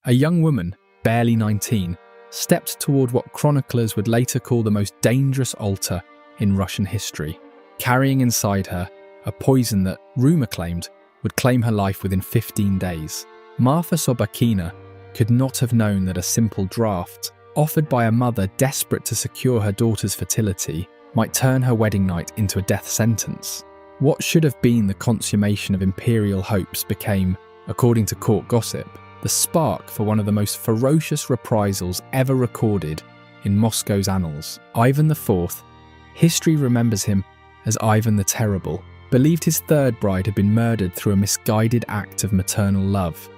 A young woman, barely 19, stepped toward what chroniclers would later call the most dangerous altar in Russian history, carrying inside her a poison that, rumour claimed, would claim her life within 15 days. Marfa Sobakina could not have known that a simple draft, offered by a mother desperate to secure her daughter's fertility, might turn her wedding night into a death sentence. What should have been the consummation of imperial hopes became, according to court gossip, the spark for one of the most ferocious reprisals ever recorded in Moscow's annals. Ivan IV, history remembers him as Ivan the Terrible, believed his third bride had been murdered through a misguided act of maternal love.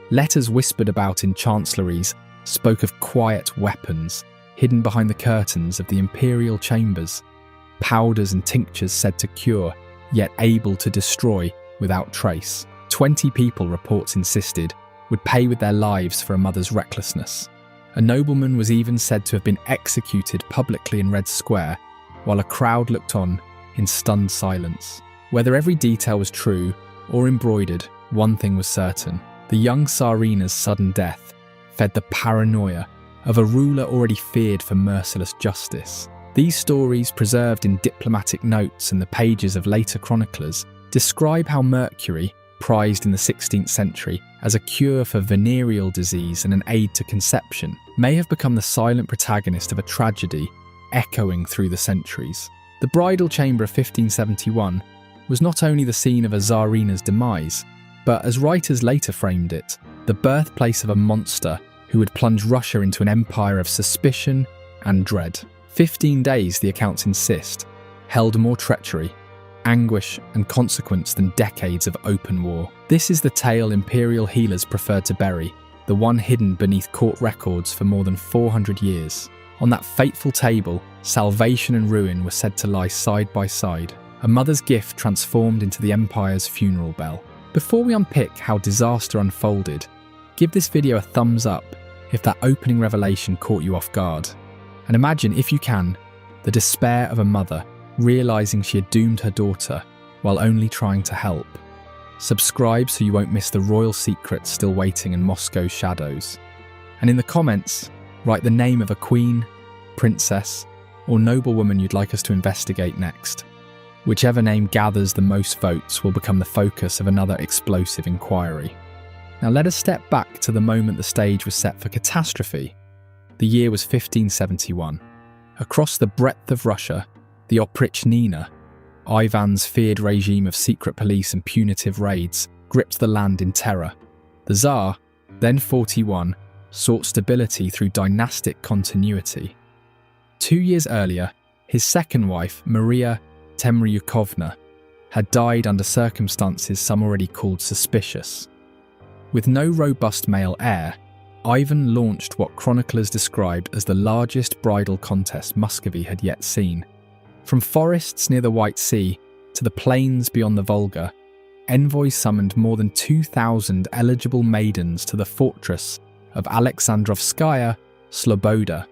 Letters whispered about in chancelleries spoke of quiet weapons hidden behind the curtains of the imperial chambers, powders and tinctures said to cure, yet able to destroy without trace. 20 people, reports insisted, would pay with their lives for a mother's recklessness. A nobleman was even said to have been executed publicly in Red Square, while a crowd looked on in stunned silence. Whether every detail was true or embroidered, one thing was certain. The young Tsarina's sudden death fed the paranoia of a ruler already feared for merciless justice. These stories, preserved in diplomatic notes in the pages of later chroniclers, describe how mercury, prized in the 16th century as a cure for venereal disease and an aid to conception, may have become the silent protagonist of a tragedy echoing through the centuries. The bridal chamber of 1571 was not only the scene of a Tsarina's demise, but, as writers later framed it, the birthplace of a monster who would plunge Russia into an empire of suspicion and dread. 15 days, the accounts insist, held more treachery, anguish and consequence than decades of open war. This is the tale imperial healers preferred to bury, the one hidden beneath court records for more than 400 years. On that fateful table, salvation and ruin were said to lie side by side, a mother's gift transformed into the empire's funeral bell. Before we unpick how disaster unfolded, give this video a thumbs up if that opening revelation caught you off guard. And imagine, if you can, the despair of a mother realising she had doomed her daughter while only trying to help. Subscribe so you won't miss the royal secrets still waiting in Moscow's shadows. And in the comments, write the name of a queen, princess, or noblewoman you'd like us to investigate next. Whichever name gathers the most votes will become the focus of another explosive inquiry. Now let us step back to the moment the stage was set for catastrophe. The year was 1571. Across the breadth of Russia, the Oprichnina, Ivan's feared regime of secret police and punitive raids, gripped the land in terror. The Tsar, then 41, sought stability through dynastic continuity. 2 years earlier, his second wife, Maria Temryukovna, had died under circumstances some already called suspicious. With no robust male heir, Ivan launched what chroniclers described as the largest bridal contest Muscovy had yet seen. From forests near the White Sea to the plains beyond the Volga, envoys summoned more than 2,000 eligible maidens to the fortress of Alexandrovskaya Sloboda,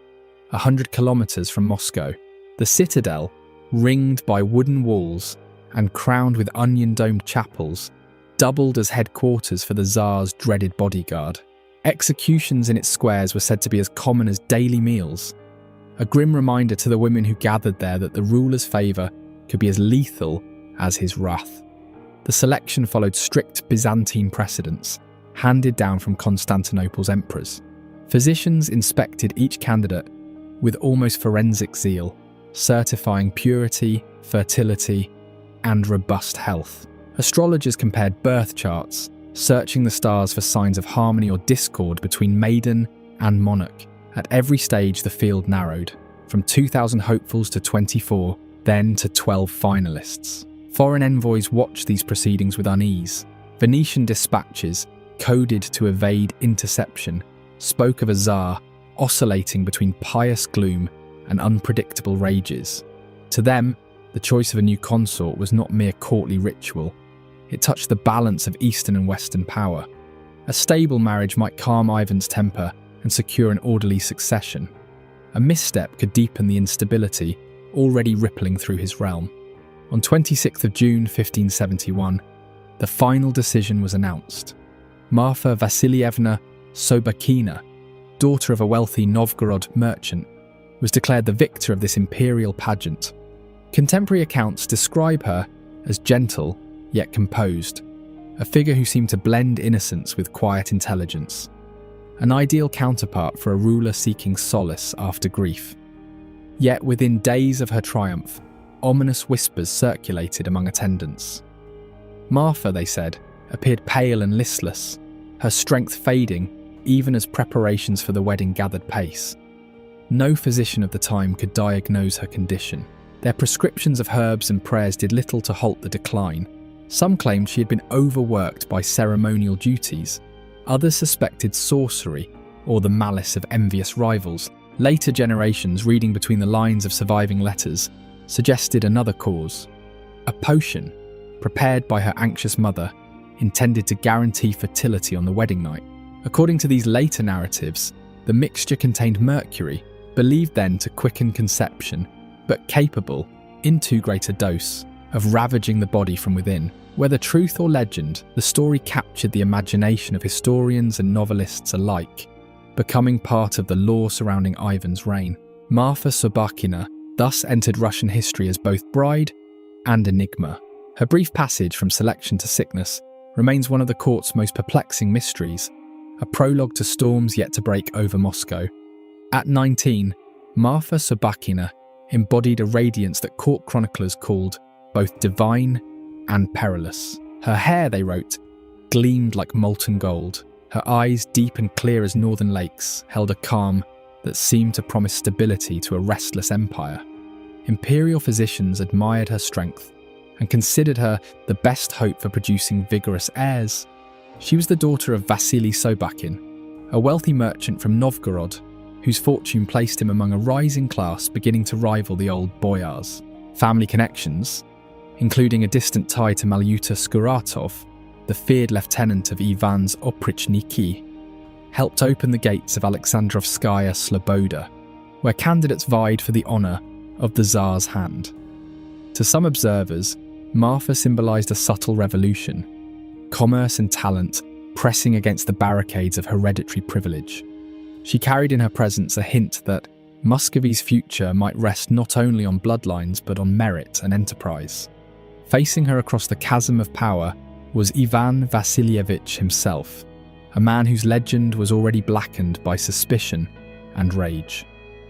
100 kilometers from Moscow. The citadel, ringed by wooden walls and crowned with onion-domed chapels, doubled as headquarters for the Tsar's dreaded bodyguard. Executions in its squares were said to be as common as daily meals, a grim reminder to the women who gathered there that the ruler's favour could be as lethal as his wrath. The selection followed strict Byzantine precedents, handed down from Constantinople's emperors. Physicians inspected each candidate with almost forensic zeal, certifying purity, fertility, and robust health. Astrologers compared birth charts, searching the stars for signs of harmony or discord between maiden and monarch. At every stage, the field narrowed, from 2,000 hopefuls to 24, then to 12 finalists. Foreign envoys watched these proceedings with unease. Venetian dispatches, coded to evade interception, spoke of a Tsar oscillating between pious gloom and unpredictable rages. To them, the choice of a new consort was not mere courtly ritual. It touched the balance of Eastern and Western power. A stable marriage might calm Ivan's temper and secure an orderly succession. A misstep could deepen the instability already rippling through his realm. On 26th of June 1571, the final decision was announced. Marfa Vasilievna Sobakina, daughter of a wealthy Novgorod merchant, was declared the victor of this imperial pageant. Contemporary accounts describe her as gentle yet composed, a figure who seemed to blend innocence with quiet intelligence, an ideal counterpart for a ruler seeking solace after grief. Yet within days of her triumph, ominous whispers circulated among attendants. Marfa, they said, appeared pale and listless, her strength fading even as preparations for the wedding gathered pace. No physician of the time could diagnose her condition. Their prescriptions of herbs and prayers did little to halt the decline. Some claimed she had been overworked by ceremonial duties. Others suspected sorcery or the malice of envious rivals. Later generations, reading between the lines of surviving letters, suggested another cause: a potion prepared by her anxious mother, intended to guarantee fertility on the wedding night. According to these later narratives, the mixture contained mercury, believed then to quicken conception, but capable, in too great a dose, of ravaging the body from within. Whether truth or legend, the story captured the imagination of historians and novelists alike, becoming part of the lore surrounding Ivan's reign. Marfa Sobakina thus entered Russian history as both bride and enigma. Her brief passage from selection to sickness remains one of the court's most perplexing mysteries, a prologue to storms yet to break over Moscow. At 19, Marfa Sobakina embodied a radiance that court chroniclers called both divine and perilous. Her hair, they wrote, gleamed like molten gold. Her eyes, deep and clear as northern lakes, held a calm that seemed to promise stability to a restless empire. Imperial physicians admired her strength and considered her the best hope for producing vigorous heirs. She was the daughter of Vasily Sobakin, a wealthy merchant from Novgorod, whose fortune placed him among a rising class beginning to rival the old boyars. Family connections, including a distant tie to Malyuta Skuratov, the feared lieutenant of Ivan's oprichniki, helped open the gates of Alexandrovskaya Sloboda, where candidates vied for the honour of the Tsar's hand. To some observers, Marfa symbolised a subtle revolution, commerce and talent pressing against the barricades of hereditary privilege. She carried in her presence a hint that Muscovy's future might rest not only on bloodlines but on merit and enterprise. Facing her across the chasm of power was Ivan Vasilievich himself, a man whose legend was already blackened by suspicion and rage.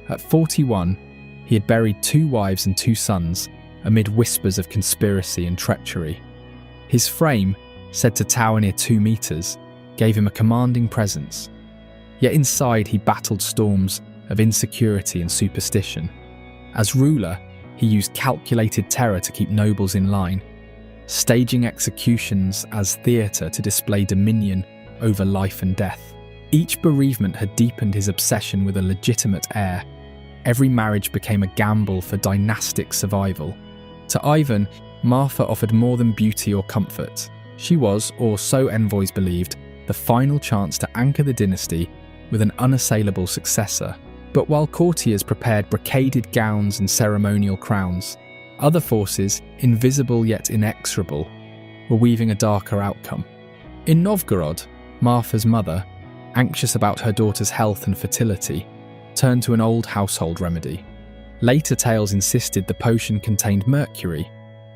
At 41, he had buried 2 wives and 2 sons amid whispers of conspiracy and treachery. His frame, said to tower near 2 meters, gave him a commanding presence. Yet inside he battled storms of insecurity and superstition. As ruler, he used calculated terror to keep nobles in line, staging executions as theatre to display dominion over life and death. Each bereavement had deepened his obsession with a legitimate heir. Every marriage became a gamble for dynastic survival. To Ivan, Marfa offered more than beauty or comfort. She was, or so envoys believed, the final chance to anchor the dynasty with an unassailable successor. But while courtiers prepared brocaded gowns and ceremonial crowns, other forces, invisible yet inexorable, were weaving a darker outcome. In Novgorod, Marfa's mother, anxious about her daughter's health and fertility, turned to an old household remedy. Later tales insisted the potion contained mercury,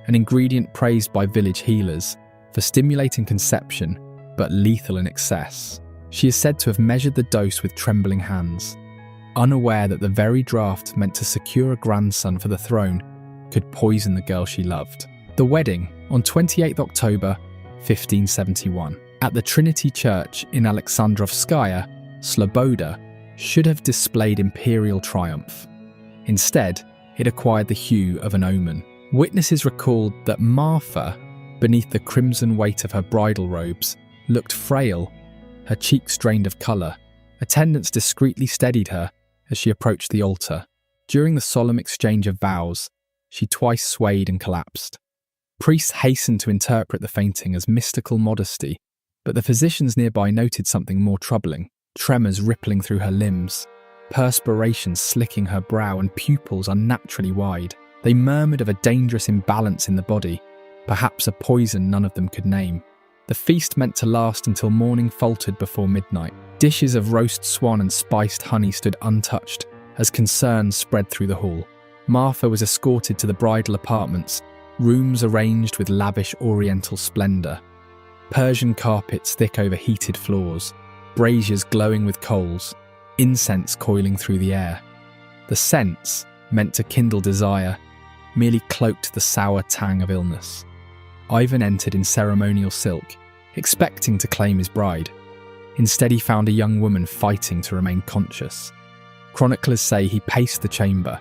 an ingredient praised by village healers for stimulating conception, but lethal in excess. She is said to have measured the dose with trembling hands, unaware that the very draught meant to secure a grandson for the throne could poison the girl she loved. The wedding, on 28 October 1571, at the Trinity Church in Alexandrovskaya, Sloboda, should have displayed imperial triumph. Instead, it acquired the hue of an omen. Witnesses recalled that Marfa, beneath the crimson weight of her bridal robes, looked frail, her cheeks drained of colour. Attendants discreetly steadied her as she approached the altar. During the solemn exchange of vows, she twice swayed and collapsed. Priests hastened to interpret the fainting as mystical modesty, but the physicians nearby noted something more troubling: tremors rippling through her limbs, perspiration slicking her brow, and pupils unnaturally wide. They murmured of a dangerous imbalance in the body, perhaps a poison none of them could name. The feast meant to last until morning faltered before midnight. Dishes of roast swan and spiced honey stood untouched as concern spread through the hall. Marfa was escorted to the bridal apartments, rooms arranged with lavish oriental splendour. Persian carpets thick over heated floors, braziers glowing with coals, incense coiling through the air. The scents, meant to kindle desire, merely cloaked the sour tang of illness. Ivan entered in ceremonial silk, expecting to claim his bride. Instead, he found a young woman fighting to remain conscious. Chroniclers say he paced the chamber,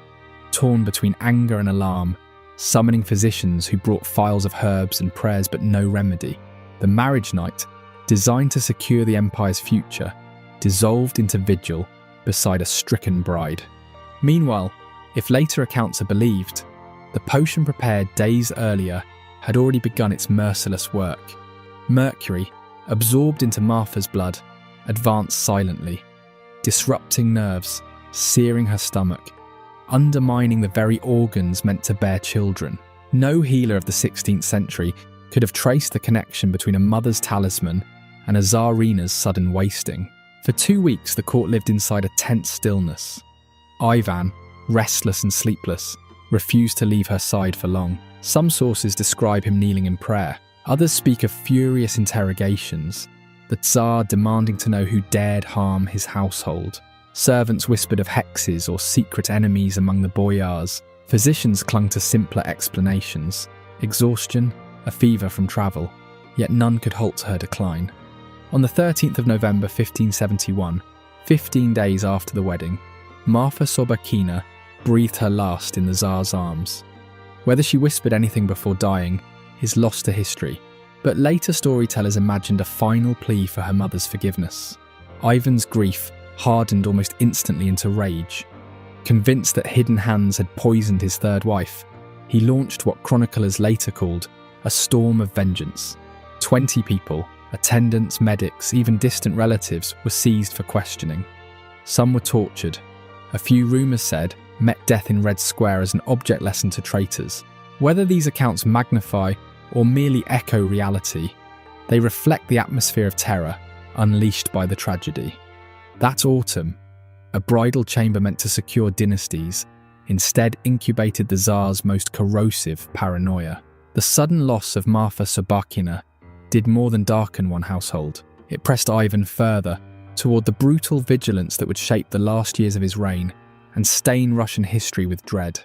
torn between anger and alarm, summoning physicians who brought phials of herbs and prayers but no remedy. The marriage night, designed to secure the empire's future, dissolved into vigil beside a stricken bride. Meanwhile, if later accounts are believed, the potion prepared days earlier had already begun its merciless work. Mercury, absorbed into Marfa's blood, advanced silently, disrupting nerves, searing her stomach, undermining the very organs meant to bear children. No healer of the 16th century could have traced the connection between a mother's talisman and a Tsarina's sudden wasting. For 2 weeks, the court lived inside a tense stillness. Ivan, restless and sleepless, refused to leave her side for long. Some sources describe him kneeling in prayer. Others speak of furious interrogations, the Tsar demanding to know who dared harm his household. Servants whispered of hexes or secret enemies among the boyars. Physicians clung to simpler explanations: exhaustion, a fever from travel. Yet none could halt her decline. On the 13th of November 1571, 15 days after the wedding, Marfa Sobakina breathed her last in the Tsar's arms. Whether she whispered anything before dying is lost to history, but later storytellers imagined a final plea for her mother's forgiveness. Ivan's grief hardened almost instantly into rage. Convinced that hidden hands had poisoned his third wife, he launched what chroniclers later called a storm of vengeance. 20 people, attendants, medics, even distant relatives, were seized for questioning. Some were tortured. A few, rumours said, met death in Red Square as an object lesson to traitors. Whether these accounts magnify or merely echo reality, they reflect the atmosphere of terror unleashed by the tragedy. That autumn, a bridal chamber meant to secure dynasties instead incubated the Tsar's most corrosive paranoia. The sudden loss of Marfa Sobakina did more than darken one household. It pressed Ivan further toward the brutal vigilance that would shape the last years of his reign and stain Russian history with dread.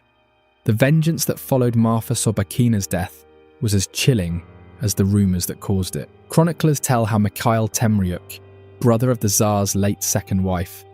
The vengeance that followed Marfa Sobakina's death was as chilling as the rumours that caused it. Chroniclers tell how Mikhail Temryuk, brother of the Tsar's late second wife,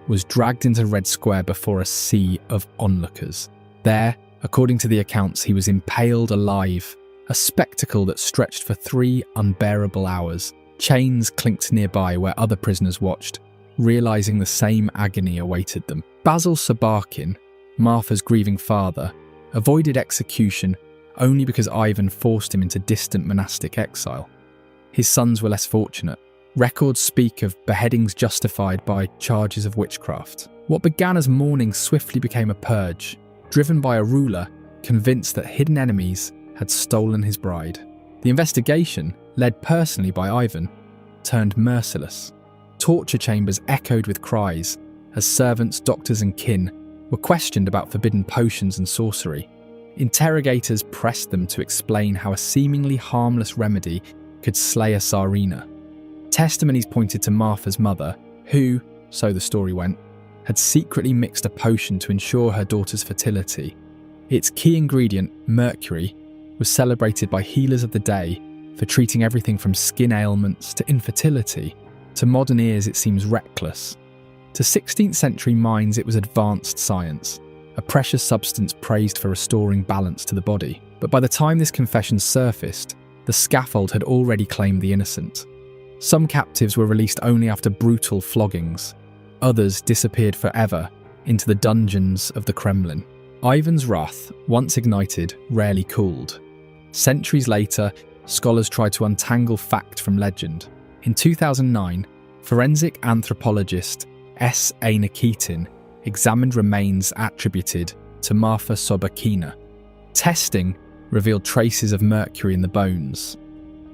was dragged into Red Square before a sea of onlookers. There, according to the accounts, he was impaled alive, a spectacle that stretched for 3 unbearable hours. Chains clinked nearby where other prisoners watched, realising the same agony awaited them. Basil Sobakin, Marfa's grieving father, avoided execution only because Ivan forced him into distant monastic exile. His sons were less fortunate. Records speak of beheadings justified by charges of witchcraft. What began as mourning swiftly became a purge, driven by a ruler convinced that hidden enemies had stolen his bride. The investigation, led personally by Ivan, turned merciless. Torture chambers echoed with cries as servants, doctors and kin were questioned about forbidden potions and sorcery. Interrogators pressed them to explain how a seemingly harmless remedy could slay a Tsarina. Testimonies pointed to Marfa's mother, who, so the story went, had secretly mixed a potion to ensure her daughter's fertility. Its key ingredient, mercury, was celebrated by healers of the day for treating everything from skin ailments to infertility. To modern ears, it seems reckless. To 16th century minds, it was advanced science, a precious substance praised for restoring balance to the body. But by the time this confession surfaced, the scaffold had already claimed the innocent. Some captives were released only after brutal floggings. Others disappeared forever into the dungeons of the Kremlin. Ivan's wrath, once ignited, rarely cooled. Centuries later, scholars tried to untangle fact from legend. In 2009, forensic anthropologist S. A. Nikitin examined remains attributed to Marfa Sobakina. Testing revealed traces of mercury in the bones,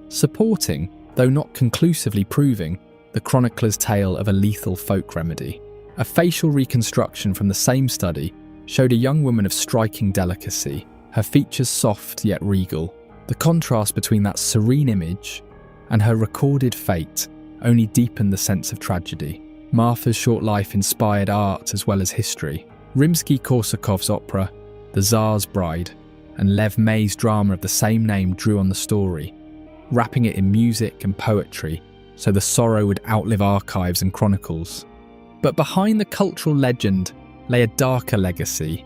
supporting though not conclusively proving the chronicler's tale of a lethal folk remedy. A facial reconstruction from the same study showed a young woman of striking delicacy, her features soft yet regal. The contrast between that serene image and her recorded fate only deepened the sense of tragedy. Marfa's short life inspired art as well as history. Rimsky-Korsakov's opera, The Tsar's Bride, and Lev May's drama of the same name drew on the story, wrapping it in music and poetry so the sorrow would outlive archives and chronicles. But behind the cultural legend lay a darker legacy.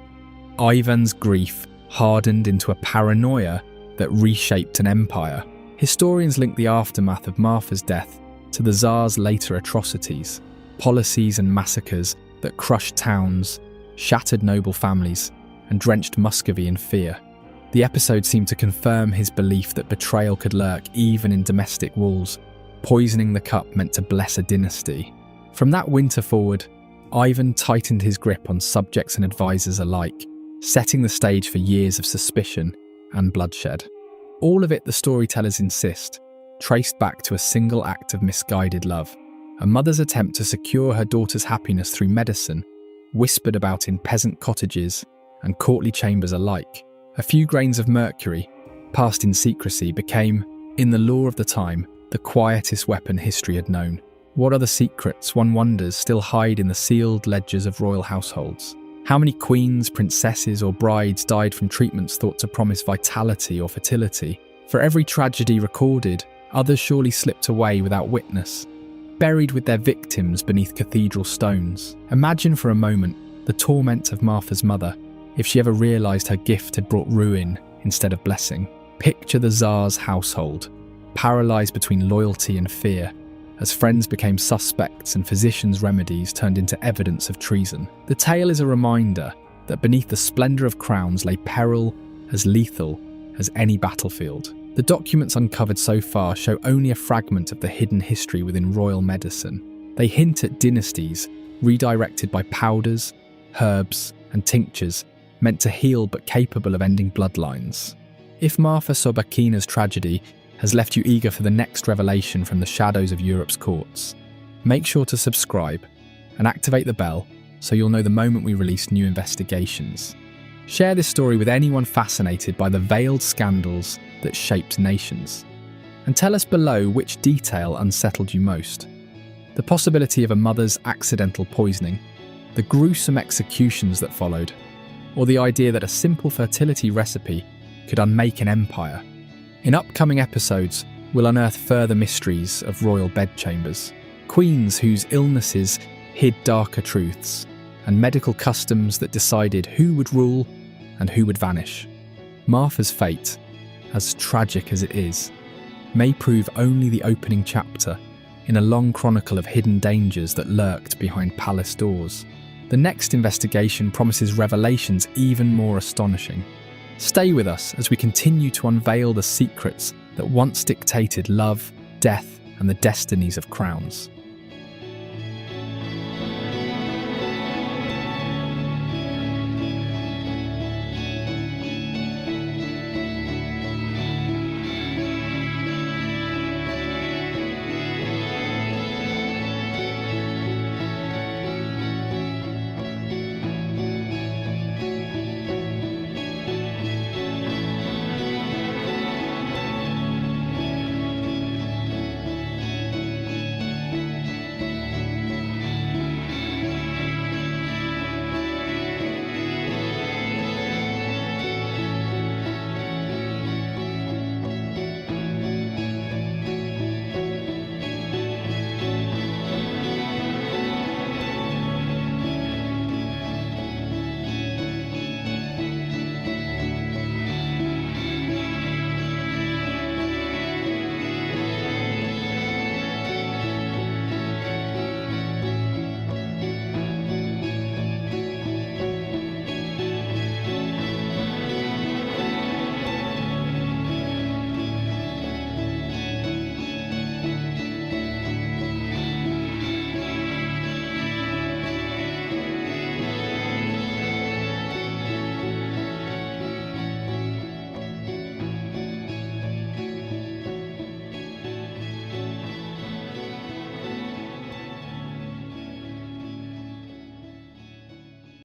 Ivan's grief hardened into a paranoia that reshaped an empire. Historians link the aftermath of Marfa's death to the Tsar's later atrocities, policies and massacres that crushed towns, shattered noble families, and drenched Muscovy in fear. The episode seemed to confirm his belief that betrayal could lurk even in domestic walls. Poisoning the cup meant to bless a dynasty. From that winter forward, Ivan tightened his grip on subjects and advisors alike, setting the stage for years of suspicion and bloodshed. All of it, the storytellers insist, traced back to a single act of misguided love, a mother's attempt to secure her daughter's happiness through medicine, whispered about in peasant cottages and courtly chambers alike. A few grains of mercury, passed in secrecy, became, in the law of the time, the quietest weapon history had known. What other secrets, one wonders, still hide in the sealed ledgers of royal households? How many queens, princesses, or brides died from treatments thought to promise vitality or fertility? For every tragedy recorded, others surely slipped away without witness, buried with their victims beneath cathedral stones. Imagine for a moment the torment of Marfa's mother if she ever realised her gift had brought ruin instead of blessing. Picture the Tsar's household, paralysed between loyalty and fear, as friends became suspects and physicians' remedies turned into evidence of treason. The tale is a reminder that beneath the splendour of crowns lay peril as lethal as any battlefield. The documents uncovered so far show only a fragment of the hidden history within royal medicine. They hint at dynasties redirected by powders, herbs, and tinctures meant to heal but capable of ending bloodlines. If Marfa Sobakina's tragedy has left you eager for the next revelation from the shadows of Europe's courts, make sure to subscribe and activate the bell so you'll know the moment we release new investigations. Share this story with anyone fascinated by the veiled scandals that shaped nations. And tell us below which detail unsettled you most. The possibility of a mother's accidental poisoning, the gruesome executions that followed, or the idea that a simple fertility recipe could unmake an empire. In upcoming episodes, we'll unearth further mysteries of royal bedchambers, queens whose illnesses hid darker truths, and medical customs that decided who would rule and who would vanish. Marfa's fate, as tragic as it is, may prove only the opening chapter in a long chronicle of hidden dangers that lurked behind palace doors. The next investigation promises revelations even more astonishing. Stay with us as we continue to unveil the secrets that once dictated love, death, and the destinies of crowns.